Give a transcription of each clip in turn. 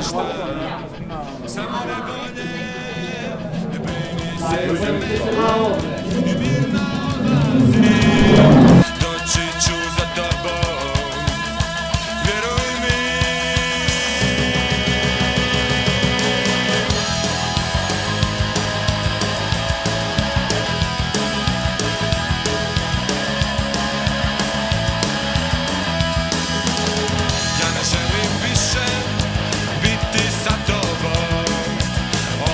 ništa. Samo nevolje, ne brini se za mene i mirno odlazi. Doći ću za tobom, vjeruj mi. Ja ne želim više biti sa tobom. O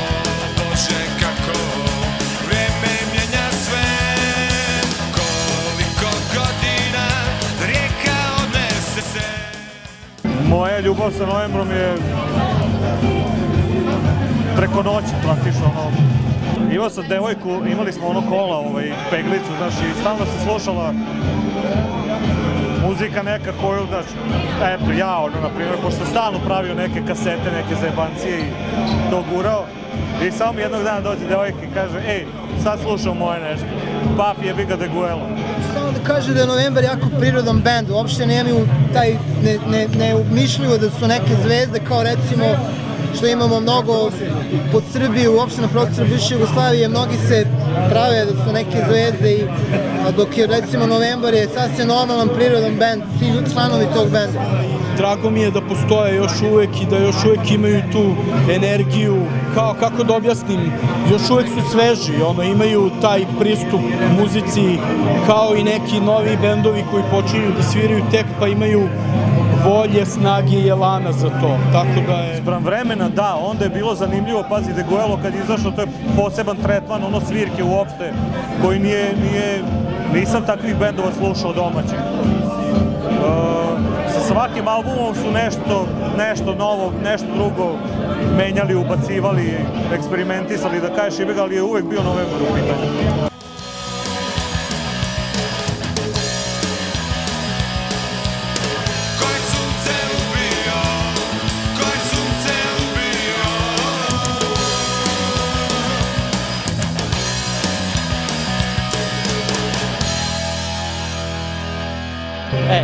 Bože, kako vrijeme mijenja sve. Koliko godina rijeka odnese se. Moja ljubav sa Novembrom je preko noći praktično. Imao sam devojku, imali smo ono kola, peglicu, znaš, i stalno se slušala muzika neka koju, znaš, eto ja, na primjer, pošto stalno pravio neke kasete, neke zajebancije i to gurao. I samo mi jednog dana dođe devojka i kaže, ej, sad slušam moje nešto, Paf jebi ga de Guelo. Samo da kaže da je Novembar jako prirodan bend, uopšte nemaju taj, ne umišljuju da su neke zvezde, kao recimo što imamo mnogo pod Srbiju, uopšte na prostoru bivše Jugoslavije, mnogi se prave da su neke zvezde, dok je recimo Novembar je sasvim normalan prirodan bend, svi članovi tog benda. Drago mi je da postoje još uvek i da još uvek imaju tu energiju, kako da objasnim, još uvek su sveži, imaju taj pristup muzici kao i neki novi bendovi koji počinju da sviraju tek pa imaju volje, snage i elana za to, tako da je... Spram vremena, da, onda je bilo zanimljivo, pazi, de Guelo kad je izašao, to je poseban tretman, svirke uopšte, koji nisam takvih bendova slušao domaćih. Sa svakim albumom su nešto novo, nešto drugo menjali, ubacivali, eksperimentisali, da kažeš Ibega, ali je uvek bio Novembar u pitanju.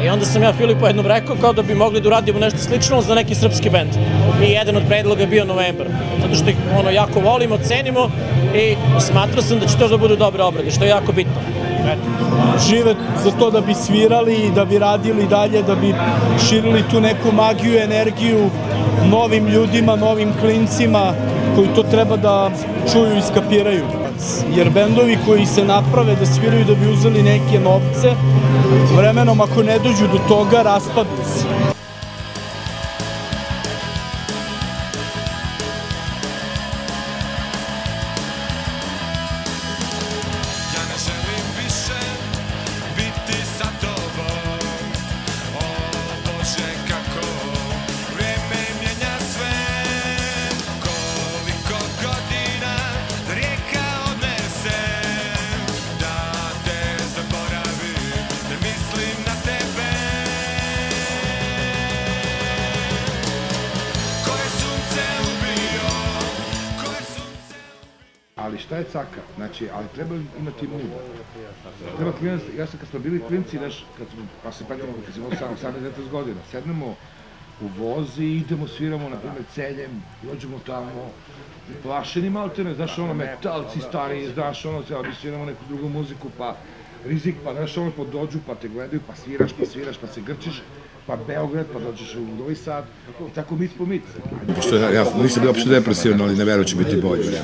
I onda sam ja Filipu jednom rekao kao da bi mogli da uradimo nešto slično za neki srpski bend. I jedan od predloga je bio Novembar. Zato što ih jako volimo, cenimo i smatrao sam da će to da budu dobre obrade, što je jako bitno. Žive za to da bi svirali, da bi radili dalje, da bi širili tu neku magiju, energiju novim ljudima, novim klincima koji to treba da čuju i skapiraju. Jer bendovi koji se naprave da sviraju da bi uzeli neke novce, vremenom ako ne dođu do toga, raspadu se. Ja ne želim više biti sa tobom. O Bože, kako vrijeme mijenja sve. Koliko godina rijeka odnese. Da te zaboravim, ne mislim na tebe. Koje sunce ubio, koje sunce ubio. Ali šta je caka? Znači, ali treba imati muda. Treba klinac, ja sam kad smo bili klinci, pa se pratimo, kad sam imao 18-19 godina, sednemo u voz i idemo, sviramo, na primjer, Celjem, dođemo tamo, plašeni maltene, znaš, metalci stari, znaš, mi sviramo neku drugu muziku, pa rizik, pa znaš, pa dođu, pa te gledaju, pa sviraš, pa se grčiš, pa Beograd, pa dođeš u Novi Sad, i tako mic po mic. Pošto ja nisam bio opšte depresivan, ali ne verujem će biti bolje.